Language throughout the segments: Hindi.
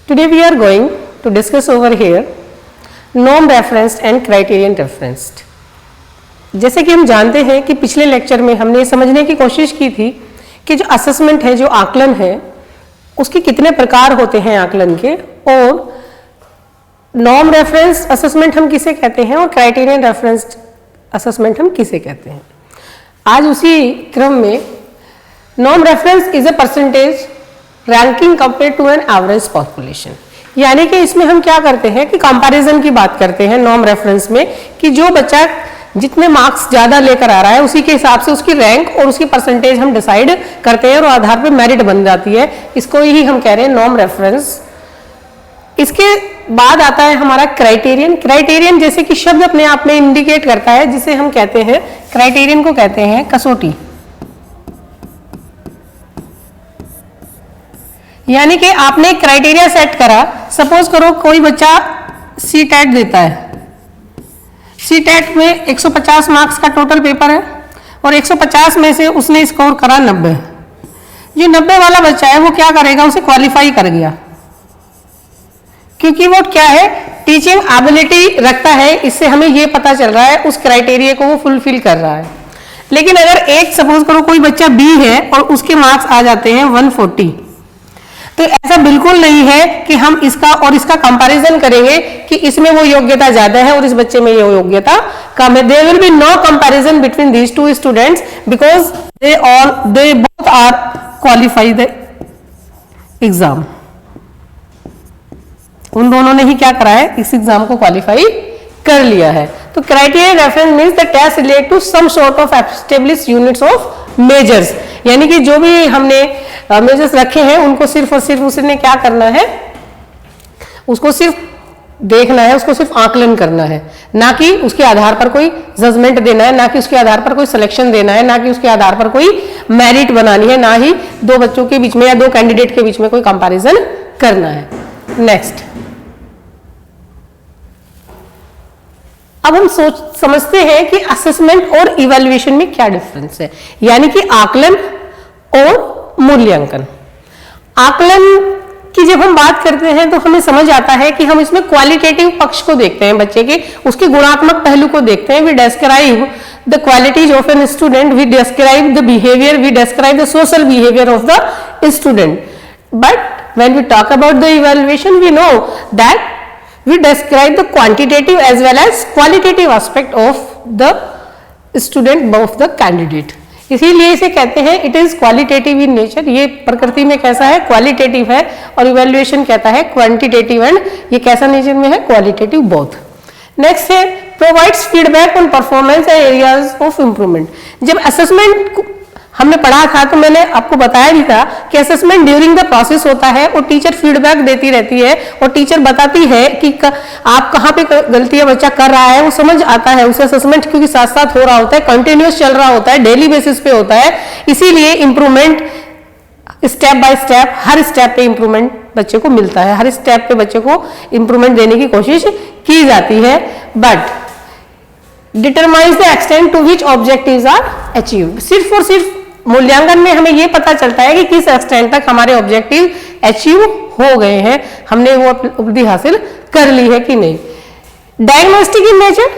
Today we are going to discuss over here norm referenced and criterion referenced. जैसे कि हम जानते हैं कि पिछले लेक्चर में हमने ये समझने की कोशिश की थी कि जो असेसमेंट है, जो आकलन है, उसके कितने प्रकार होते हैं आकलन के, और नॉर्म रेफरेंस असेसमेंट हम किसे कहते हैं और क्राइटेरियन रेफरेंस्ड असेसमेंट हम किसे कहते हैं। आज उसी क्रम में norm reference is a percentage ranking compare to an average population, यानी कि इसमें हम क्या करते हैं कि कंपैरिजन की बात करते हैं नॉर्म रेफरेंस में, कि जो बच्चा जितने मार्क्स ज्यादा लेकर आ रहा है उसी के हिसाब से उसकी रैंक और उसकी परसेंटेज हम डिसाइड करते हैं और आधार पे मेरिट बन जाती है। इसको ही हम कह रहे हैं नॉर्म रेफरेंस। इसके बाद आता है हमारा क्राइटेरियन। क्राइटेरियन जैसे कि शब्द अपने आप में इंडिकेट करता है, जिसे हम कहते हैं, क्राइटेरियन को कहते हैं कसौटी। यानी कि आपने क्राइटेरिया सेट करा, सपोज करो कोई बच्चा सीटेट देता है, सीटेट में 150 मार्क्स का टोटल पेपर है और 150 में से उसने स्कोर करा 90। जो 90 वाला बच्चा है वो क्या करेगा, उसे क्वालिफाई कर गया, क्योंकि वो क्या है, टीचिंग एबिलिटी रखता है। इससे हमें ये पता चल रहा है उस क्राइटेरिया को वो फुलफिल कर रहा है। लेकिन अगर एक सपोज करो कोई बच्चा बी है और उसके मार्क्स आ जाते हैं 140, तो ऐसा बिल्कुल नहीं है कि हम इसका और इसका कंपैरिजन करेंगे कि इसमें वो योग्यता ज्यादा है और इस बच्चे में ये योग्यता कम है। There will be no comparison between these two students because they both are qualify the exam. उन दोनों ने ही क्या करा है, इस एग्जाम को क्वालिफाई कर लिया है। तो criterion reference means the test relate to some sort of established units of measures, यानी कि जो भी हमने मेजर्स रखे हैं उनको सिर्फ और सिर्फ उसने क्या करना है, उसको सिर्फ देखना है, उसको सिर्फ आकलन करना है, ना कि उसके आधार पर कोई जजमेंट देना है, ना कि उसके आधार पर कोई सिलेक्शन देना है, ना कि उसके आधार पर कोई मेरिट बनानी है, ना ही दो बच्चों के बीच में या दो कैंडिडेट के बीच में कोई कंपैरिजन करना है। नेक्स्ट, अब हम समझते हैं कि असेसमेंट और इवैल्यूएशन में क्या डिफरेंस है, यानी कि आकलन और मूल्यांकन। आकलन की जब हम बात करते हैं तो हमें समझ आता है कि हम इसमें क्वालिटेटिव पक्ष को देखते हैं, बच्चे के उसके गुणात्मक पहलू को देखते हैं। We describe the qualities of an student, we describe the behaviour, we describe the social behaviour of the student. But when we talk about the evaluation we know that we describe the quantitative as well as qualitative aspect of the student of the candidate। इसीलिए इसे कहते हैं it is qualitative in nature. ये प्रकृति में कैसा है, क्वालिटेटिव है, और इवैल्यूएशन कहता है क्वांटिटेटिव, एंड ये कैसा नेचर में है, क्वालिटेटिव बोथ। नेक्स्ट है provides feedback on performance and areas of improvement. जब असेसमेंट हमने पढ़ा था तो मैंने आपको बताया भी था कि असेसमेंट ड्यूरिंग द प्रोसेस होता है और टीचर फीडबैक देती रहती है और टीचर बताती है कि आप कहाँ पे गलतियां बच्चा कर रहा है, वो समझ आता है उसे। असेसमेंट क्योंकि साथ साथ हो रहा होता है, कंटिन्यूस चल रहा होता है, डेली बेसिस पे होता है, इसीलिए improvement step by step, her step पे इंप्रूवमेंट बच्चे को मिलता है, हर स्टेप पे बच्चे को इंप्रूवमेंट देने की कोशिश की जाती है। But determines the extent to which objectives are achieved. सिर्फ और सिर्फ मूल्यांकन में हमें यह पता चलता है कि किस एक्सटेंट तक हमारे ऑब्जेक्टिव अचीव हो गए हैं, हमने वो उपलब्धि हासिल कर ली है कि नहीं। डायग्नोस्टिक इन नेचर,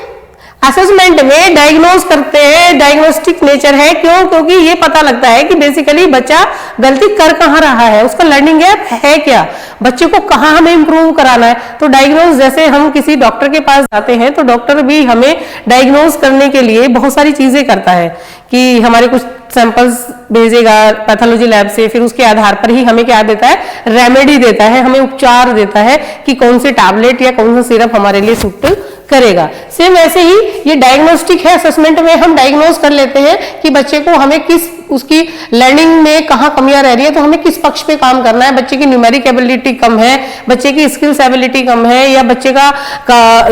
असेसमेंट में डायग्नोज करते हैं, डायग्नोस्टिक नेचर है। क्यों? क्योंकि ये पता लगता है कि बेसिकली बच्चा गलती कर कहाँ रहा है, उसका लर्निंग गैप है क्या, बच्चे को कहाँ हमें इंप्रूव कराना है। तो डायग्नोज, जैसे हम किसी डॉक्टर के पास जाते हैं तो डॉक्टर भी हमें डायग्नोज करने के लिए बहुत सारी चीजें करता है कि हमारे कुछ सैंपल्स भेजेगा पैथोलॉजी लैब से, फिर उसके आधार पर ही हमें क्या देता है, रेमेडी देता है, हमें उपचार देता है कि कौन से टैबलेट या कौन सा सिरप हमारे लिए सूट करेगा। सेम वैसे ही ये डायग्नोस्टिक है। असेसमेंट में हम डायग्नोज कर लेते हैं कि बच्चे को हमें किस, उसकी लर्निंग में कहाँ कमियां रह रही है, तो हमें किस पक्ष पे काम करना है। बच्चे की न्यूमेरिक एबिलिटी कम है, बच्चे की स्किल्स एबिलिटी कम है, या बच्चे का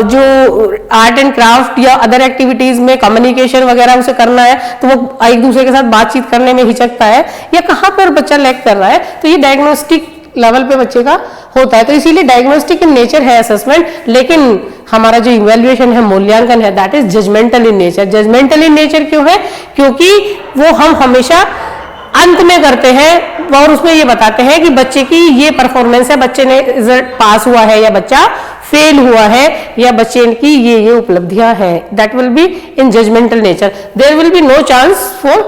जो आर्ट एंड क्राफ्ट या अदर एक्टिविटीज में कम्युनिकेशन वगैरह उसे करना है तो वो एक दूसरे के साथ बातचीत करने में हिचकता है, या कहाँ पर बच्चा लैग कर रहा है, तो ये डायग्नोस्टिक लेवल पे बच्चे का होता है। तो इसीलिए डायग्नोस्टिक इन नेचर है असेसमेंट, लेकिन हमारा जो इवैल्यूएशन है, मूल्यांकन है, that is judgmental in nature. Judgmental in nature क्यों है? क्योंकि वो हम हमेशा अंत में करते हैं और उसमें ये बताते हैं कि बच्चे की ये परफॉर्मेंस है, बच्चे ने रिजल्ट पास हुआ है या बच्चा फेल हुआ है या बच्चे की ये उपलब्धियां हैं। That will be in judgmental nature, there will be no chance for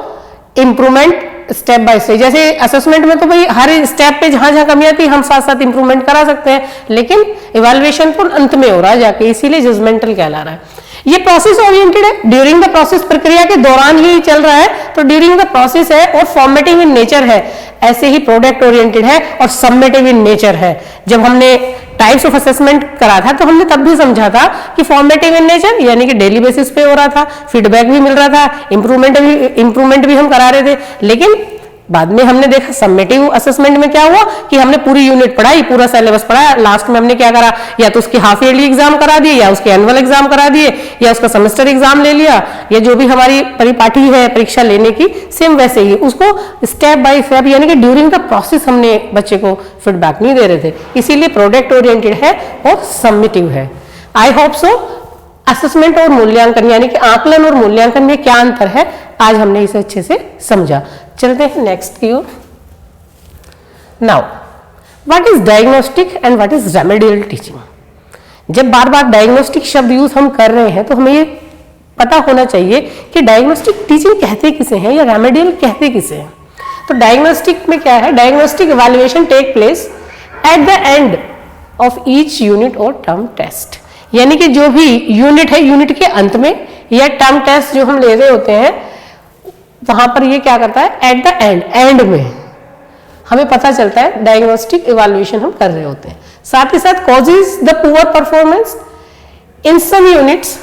improvement step by step. जैसे असेसमेंट में तो भाई हर स्टेप पे जहां जहां कमी आती है हम साथ साथ इंप्रूवमेंट करा सकते हैं, लेकिन इवैल्यूएशन तो अंत में हो रहा है जाके, इसीलिए जजमेंटल कहला रहा है। ये प्रोसेस ओरिएंटेड है, ड्यूरिंग द प्रोसेस प्रक्रिया के दौरान ही चल रहा है, तो ड्यूरिंग द प्रोसेस है और फॉर्मेटिव इन नेचर है। ऐसे ही प्रोडक्ट ओरिएंटेड है और सबमेटिव इन नेचर है। जब हमने टाइप्स ऑफ असेसमेंट करा था तो हमने तब भी समझा था कि फॉर्मेटिव इन नेचर यानी कि डेली बेसिस पे हो रहा था, फीडबैक भी मिल रहा था, इंप्रूवमेंट भी हम करा रहे थे। लेकिन बाद में हमने देखा सबमेटिव असेसमेंट में क्या हुआ कि हमने पूरी यूनिट पढ़ाई, पूरा सिलेबस पढ़ाया, लास्ट में हमने क्या करा, या तो उसके हाफ ईयरली एग्जाम करा दिए या उसके एनुअल एग्जाम करा दिए या उसका सेमेस्टर एग्जाम ले लिया, या जो भी हमारी परिपाटी है परीक्षा लेने की सेम वैसे ही उसको स्टेप बाय स्टेप यानी कि ड्यूरिंग द प्रोसेस हमने बच्चे को फीडबैक नहीं दे रहे थे। इसीलिए प्रोडक्ट ओरिएंटेड है और सबमिटिव है। आई होप सो असेसमेंट और मूल्यांकन यानी कि आकलन और मूल्यांकन में क्या अंतर है आज हमने इसे अच्छे से समझा। चलते हैं नेक्स्ट की ओर। Now what is diagnostic and what is remedial teaching. जब बार बार डायग्नोस्टिक शब्द यूज हम कर रहे हैं तो हमें ये पता होना चाहिए कि डायग्नोस्टिक टीचिंग कहते किसे हैं या रेमेडियल कहते किसे हैं। तो डायग्नोस्टिक में क्या है, diagnostic evaluation take place at the end of each unit और टर्म टेस्ट, यानी कि जो भी यूनिट है यूनिट के अंत में या टर्म टेस्ट जो हम ले रहे होते हैं वहां पर ये क्या करता है, एट द एंड में हमें पता चलता है डायग्नोस्टिक इवैल्यूएशन हम कर रहे होते हैं। साथ ही साथ causes the poor performance in some units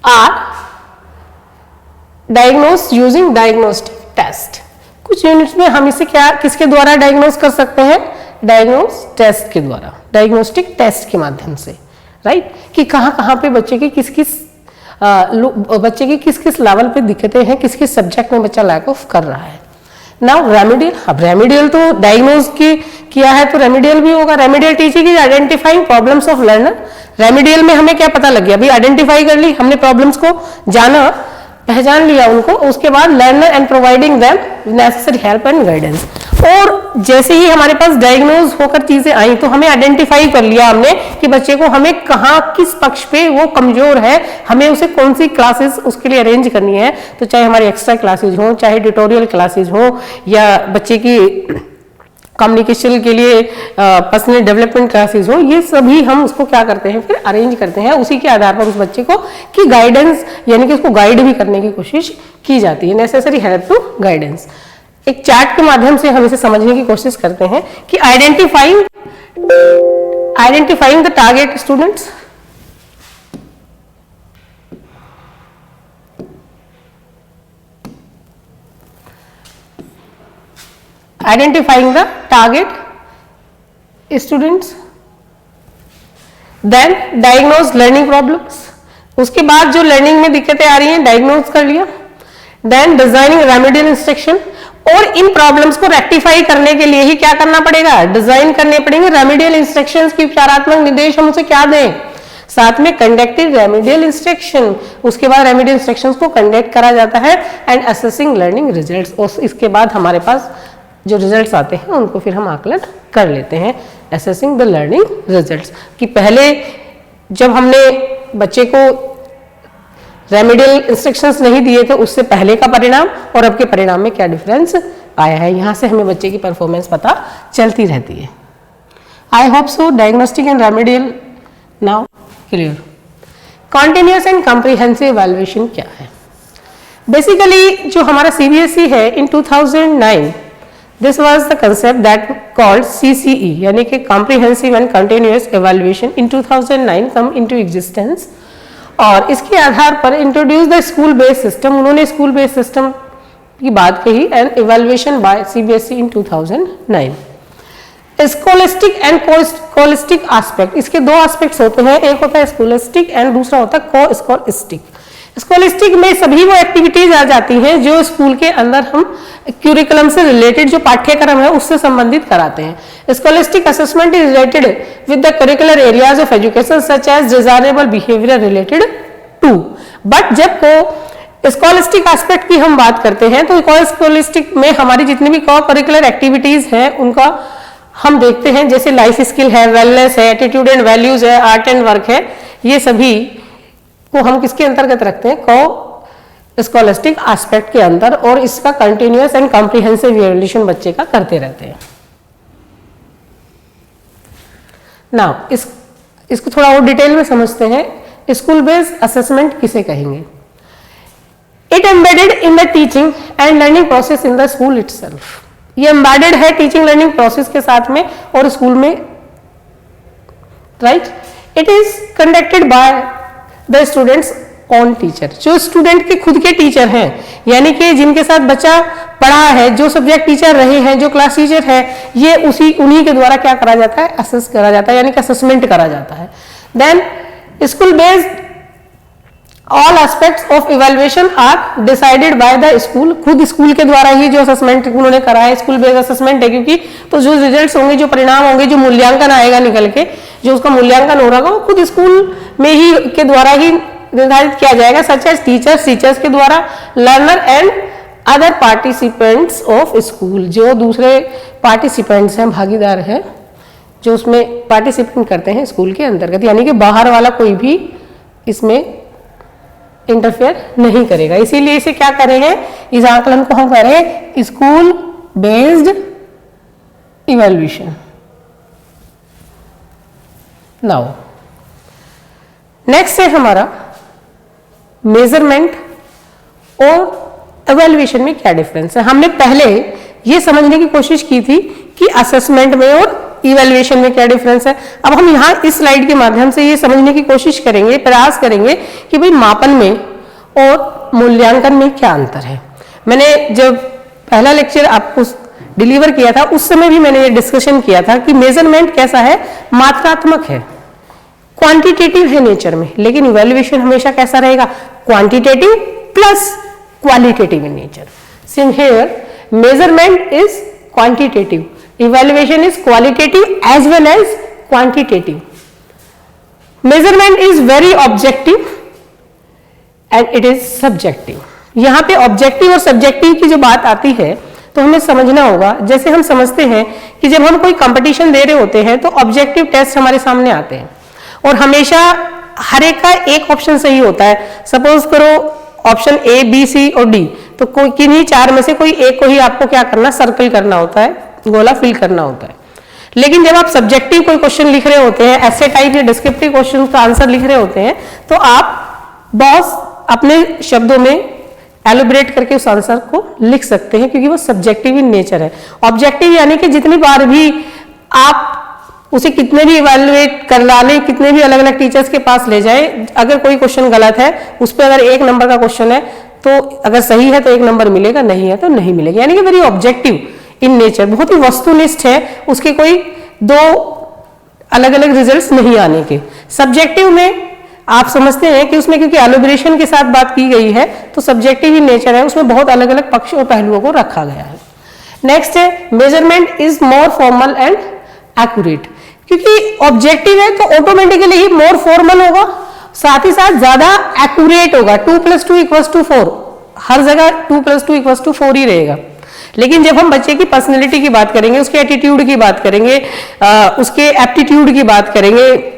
are diagnosed using diagnostic test. कुछ यूनिट्स में हम इसे क्या किसके द्वारा डायग्नोस कर सकते हैं, डायग्नोस टेस्ट के द्वारा, डायग्नोस्टिक टेस्ट के माध्यम से, राइट, कि कहां कहां पे बच्चे की किस किस लेवल पे दिक्कतें हैं, किस किस सब्जेक्ट में बच्चा लैक ऑफ कर रहा है। नाउ रेमेडियल, अब रेमेडियल तो डायग्नोज किया है तो रेमेडियल भी होगा। Remedial teaching is identifying problems of learner. Remedial में हमें क्या पता लग गया, अभी आइडेंटिफाई कर ली हमने, प्रॉब्लम्स को जाना, पहचान लिया उनको, उसके बाद learner and providing them necessary help and guidance. और जैसे ही हमारे पास डायग्नोज होकर चीजें आई तो हमें आइडेंटिफाई कर लिया हमने कि बच्चे को हमें कहाँ किस पक्ष पे वो कमजोर है, हमें उसे कौन सी क्लासेस उसके लिए अरेंज करनी है। तो चाहे हमारी एक्स्ट्रा क्लासेज हो, चाहे ट्यूटोरियल क्लासेज हो, या बच्चे की कम्युनिकेशन के लिए पर्सनल डेवलपमेंट क्लासेस हो, ये सभी हम उसको क्या करते हैं फिर अरेंज करते हैं। उसी के आधार पर उस बच्चे को की गाइडेंस यानी कि उसको गाइड भी करने की कोशिश की जाती है, नेसेसरी हेल्प टू गाइडेंस। एक चार्ट के माध्यम से हम इसे समझने की कोशिश करते हैं कि identifying the target students, identifying the target students, then diagnose learning problems, उसके बाद जो लर्निंग में दिक्कतें आ रही हैं डायग्नोज कर लिया, then designing remedial instruction, और इन प्रॉब्लम्स को रेक्टिफाई करने के लिए ही क्या करना पड़ेगा, डिजाइन करने पड़ेंगे रेमेडियल इंस्ट्रक्शंस की उपचारात्मक निर्देश हम उसे क्या दें, साथ में कंडक्टेड रेमेडियल इंस्ट्रक्शन, उसके बाद रेमेडियल इंस्ट्रक्शंस को कंडक्ट करा जाता है एंड असेसिंग लर्निंग रिजल्ट्स, और इसके बाद हमारे पास जो रिजल्ट्स आते हैं उनको फिर हम आकलन कर लेते हैं, असेसिंग द लर्निंग रिजल्ट्स। कि पहले जब हमने बच्चे को रेमेडियल इंस्ट्रक्शंस नहीं दिए थे उससे पहले का परिणाम और अब के परिणाम में क्या डिफरेंस आया है, यहाँ से हमें बच्चे की परफॉर्मेंस पता चलती रहती है। I hope so diagnostic and remedial now clear. Continuous and comprehensive evaluation क्या है? बेसिकली जो हमारा सीबीएसई है इन 2009 This was the concept that called CCE यानी कि Comprehensive and Continuous Evaluation in 2009 come into existence, और इसके आधार पर introduce the school based system, उन्होंने स्कूल बेस्ड सिस्टम की बात कही and evaluation by CBSE in 2009। Scholastic and co-scholastic aspect, इसके दो एस्पेक्ट्स होते हैं, एक होता है स्कॉलिस्टिक एंड दूसरा होता है को-स्कॉलिस्टिक। स्कॉलिस्टिक में सभी वो एक्टिविटीज आ जाती हैं जो स्कूल के अंदर हम क्यूरिकुलम से रिलेटेड जो पाठ्यक्रम है उससे संबंधित कराते हैं। Scholastic assessment is related with the curricular areas of education such as desirable behaviour related to, but जब को स्कॉलिस्टिक एस्पेक्ट की हम बात करते हैं तो स्कॉलिस्टिक में हमारी जितनी भी को करिकुलर एक्टिविटीज हैं उनका हम देखते हैं, जैसे लाइफ स्किल है, वेलनेस है, एटीट्यूड एंड वैल्यूज है, आर्ट एंड वर्क है, ये सभी को हम किसके अंतर्गत रखते हैं, को स्कॉलिस्टिक एस्पेक्ट के अंदर, और इसका कंटिन्यूअस एंड कॉम्प्रिहेंसिव इवैल्यूएशन बच्चे का करते रहते हैं। नाउ इसको थोड़ा और डिटेल में समझते हैं। स्कूल बेस्ड असेसमेंट किसे कहेंगे? It embedded in the teaching and learning process in the school itself. ये एम्बेडेड है टीचिंग लर्निंग प्रोसेस के साथ में और स्कूल में, right. It is conducted by the students on teacher, जो स्टूडेंट के खुद के टीचर हैं, यानी कि जिनके साथ बच्चा पढ़ा है, जो सब्जेक्ट टीचर रहे हैं, जो क्लास टीचर है, ये उन्हीं के द्वारा क्या करा जाता है, असेस करा जाता है, यानी कि असेसमेंट करा जाता है। Then school based all aspects of evaluation are decided by the school. खुद स्कूल के द्वारा ही जो असेसमेंट उन्होंने करा है, स्कूल बेस्ड असेसमेंट है, क्योंकि तो जो रिजल्ट्स होंगे, जो परिणाम होंगे, जो मूल्यांकन आएगा निकल के, जो उसका मूल्यांकन हो रहा होगा, वो खुद स्कूल में ही के द्वारा ही निर्धारित किया जाएगा, सच एज टीचर्स के द्वारा, learner and other participants of school. जो दूसरे पार्टिसिपेंट्स हैं, भागीदार हैं, जो उसमें पार्टिसिपेंट करते हैं स्कूल के अंतर्गत, यानी कि बाहर वाला कोई भी इसमें इंटरफेयर नहीं करेगा। इसीलिए इसे क्या करेंगे, इस आकलन को हम करें school based evaluation. Now next है हमारा मेजरमेंट और इवैल्यूएशन में क्या डिफरेंस है। हमने पहले ये समझने की कोशिश की थी कि असेसमेंट में और इवैल्यूएशन में क्या डिफरेंस है। अब हम यहाँ इस स्लाइड के माध्यम से ये समझने की कोशिश करेंगे, प्रयास करेंगे कि भाई मापन में और मूल्यांकन में क्या अंतर है। मैंने जब पहला लेक्चर आपको डिलीवर किया था उस समय भी मैंने ये डिस्कशन किया था कि मेजरमेंट कैसा है, मात्रात्मक है, क्वांटिटेटिव है नेचर में, लेकिन इवैल्यूएशन हमेशा कैसा रहेगा, quantitative plus qualitative in nature. Since here measurement is quantitative, evaluation is qualitative as well as quantitative. Measurement is very objective and it is subjective. यहाँ पे ऑब्जेक्टिव और सब्जेक्टिव की जो बात आती है तो हमें समझना होगा। जैसे हम समझते हैं कि जब हम कोई कंपटीशन दे रहे होते हैं तो ऑब्जेक्टिव टेस्ट हमारे सामने आते हैं और हमेशा हर एक का एक ऑप्शन सही होता है। सपोज करो ऑप्शन ए, बी, सी और डी, तो कोई किन्हीं चार में से कोई एक को ही आपको क्या करना, सर्कल करना होता है, गोला फिल करना होता है। लेकिन जब आप सब्जेक्टिव कोई क्वेश्चन लिख रहे होते हैं, ऐसे टाइप या डिस्क्रिप्टिव क्वेश्चन का आंसर लिख रहे होते हैं, तो आप बॉस अपने शब्दों में एलोबरेट करके उस आंसर को लिख सकते हैं, क्योंकि वो सब्जेक्टिव इन नेचर है। ऑब्जेक्टिव यानी कि जितनी बार भी आप उसे कितने भी इवैल्यूएट कर डालें, कितने भी अलग अलग टीचर्स के पास ले जाएं, अगर कोई क्वेश्चन गलत है, उस पर अगर 1 नंबर का क्वेश्चन है तो अगर सही है तो 1 नंबर मिलेगा, नहीं है तो नहीं मिलेगा। यानी कि वेरी ऑब्जेक्टिव इन नेचर, बहुत ही वस्तुनिष्ठ है, उसके कोई दो अलग अलग रिजल्ट्स नहीं आने के। सब्जेक्टिव में आप समझते हैं कि उसमें क्योंकि एलोबरेशन के साथ बात की गई है तो सब्जेक्टिव इन नेचर है, उसमें बहुत अलग अलग पक्ष और पहलुओं को रखा गया है। नेक्स्ट है measurement is more formal and accurate, क्योंकि ऑब्जेक्टिव है तो ऑटोमेटिकली ही मोर फॉर्मल होगा, साथ ही साथ ज्यादा एक्यूरेट होगा। 2 + 2 = 4, हर जगह 2 + 2 = 4 ही रहेगा। लेकिन जब हम बच्चे की पर्सनैलिटी की बात करेंगे, उसके एटीट्यूड की बात करेंगे, उसके एप्टीट्यूड की बात करेंगे,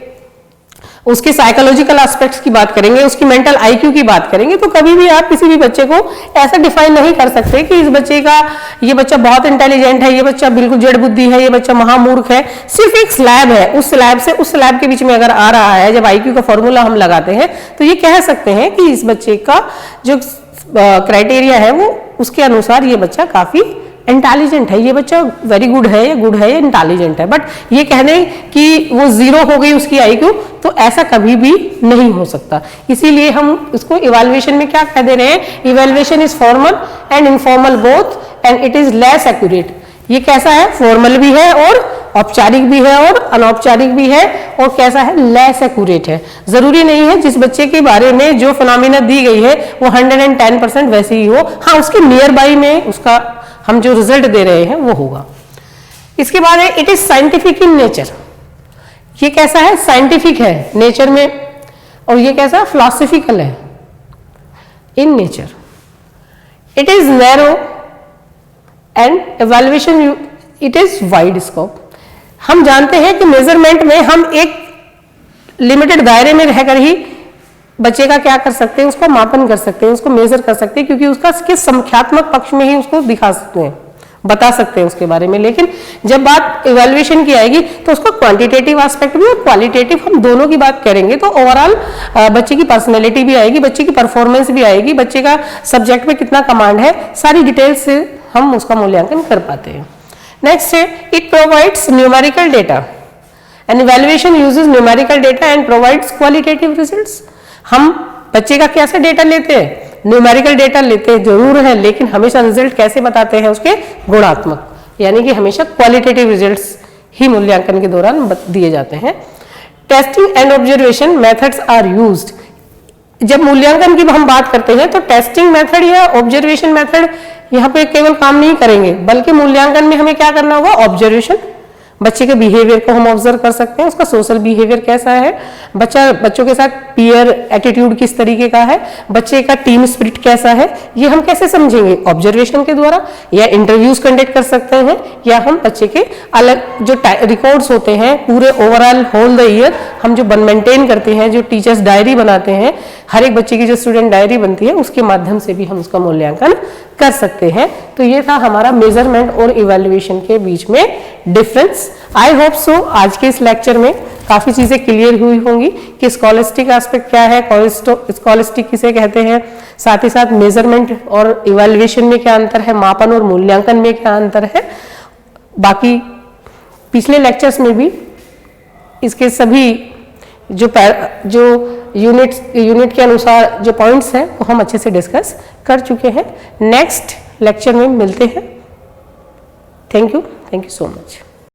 उसके साइकोलॉजिकल एस्पेक्ट्स की बात करेंगे, उसकी मेंटल आईक्यू की बात करेंगे, तो कभी भी आप किसी भी बच्चे को ऐसा डिफाइन नहीं कर सकते कि इस बच्चे का, ये बच्चा बहुत इंटेलिजेंट है, ये बच्चा बिल्कुल जड़ बुद्धि है, ये बच्चा महामूर्ख है। सिर्फ एक स्लैब है, उस स्लैब से उस स्लैब के बीच में अगर आ रहा है, जब आईक्यू का फॉर्मूला हम लगाते हैं तो ये कह सकते हैं कि इस बच्चे का जो क्राइटेरिया है वो उसके अनुसार ये बच्चा काफी इंटेलिजेंट है, ये बच्चा वेरी गुड है या इंटेलिजेंट है। बट ये कहने कि वो 0 हो गई उसकी आईक्यू, तो ऐसा कभी भी नहीं हो सकता। इसीलिए हम इसको इवैल्यूएशन में क्या कह दे रहे हैं, evaluation is formal and informal both and it is less accurate. ये कैसा है, फॉर्मल भी है और औपचारिक भी है और अनौपचारिक भी है, और कैसा है, लेस एक्यूरेट है। जरूरी नहीं है जिस बच्चे के बारे में जो फिनोमिना दी गई है वो 110% वैसे ही हो, हाँ उसके नियर बाई में उसका हम जो रिजल्ट दे रहे हैं वो होगा। इसके बाद है it is scientific in nature. ये कैसा है, साइंटिफिक है नेचर में, और ये कैसा, फिलोसॉफिकल है in nature. It is narrow and evaluation it is wide scope. हम जानते हैं कि मेजरमेंट में हम एक लिमिटेड दायरे में रहकर ही बच्चे का क्या कर सकते हैं, उसका मापन कर सकते हैं, उसको मेजर कर सकते हैं, क्योंकि उसका किस संख्यात्मक पक्ष में ही उसको दिखा सकते हैं, बता सकते हैं उसके बारे में। लेकिन जब बात इवैल्यूएशन की आएगी तो उसका क्वांटिटेटिव एस्पेक्ट भी और क्वालिटेटिव, हम दोनों की बात करेंगे तो ओवरऑल बच्चे की पर्सनैलिटी भी आएगी, बच्चे की परफॉर्मेंस भी आएगी, बच्चे का सब्जेक्ट में कितना कमांड है, सारी डिटेल्स से हम उसका मूल्यांकन कर पाते हैं। नेक्स्ट है it provides numerical data and evaluation uses numerical data and provides qualitative results. हम बच्चे का कैसे डेटा लेते हैं, न्यूमेरिकल डेटा लेते हैं जरूर है, लेकिन हमेशा रिजल्ट कैसे बताते हैं, उसके गुणात्मक, यानी कि हमेशा क्वालिटेटिव रिजल्ट्स ही मूल्यांकन के दौरान दिए जाते हैं। Testing and observation methods are used. जब मूल्यांकन की हम बात करते हैं तो टेस्टिंग मेथड या ऑब्जर्वेशन मेथड यहाँ पे केवल काम नहीं करेंगे, बल्कि मूल्यांकन में हमें क्या करना होगा, ऑब्जर्वेशन, बच्चे के बिहेवियर को हम ऑब्जर्व कर सकते हैं, उसका सोशल बिहेवियर कैसा है, बच्चों के साथ पीयर एटीट्यूड किस तरीके का है, बच्चे का टीम स्पिरिट कैसा है, ये हम कैसे समझेंगे, ऑब्जर्वेशन के द्वारा, या इंटरव्यूज कंडक्ट कर सकते हैं, या हम बच्चे के अलग जो रिकॉर्ड्स होते हैं पूरे ओवरऑल होल द ईयर हम जो मेंटेन करते हैं, जो टीचर्स डायरी बनाते हैं, हर एक बच्चे की जो स्टूडेंट डायरी बनती है उसके माध्यम से भी हम उसका मूल्यांकन कर सकते हैं। तो ये था हमारा मेजरमेंट और इवैल्यूएशन के बीच में डिफरेंस। आई होप सो आज के इस लेक्चर में काफी चीजें क्लियर हुई होंगी कि स्कॉलिस्टिक एस्पेक्ट क्या है, स्कॉलिस्टिक किसे कहते हैं, साथ ही साथ मेजरमेंट और इवैल्यूएशन में क्या अंतर है, मापन और मूल्यांकन में क्या अंतर है। बाकी पिछले लेक्चर्स में भी इसके सभी जो यूनिट के अनुसार जो पॉइंट्स हैं वो हम अच्छे से डिस्कस कर चुके हैं। नेक्स्ट लेक्चर में मिलते हैं। Thank you so much.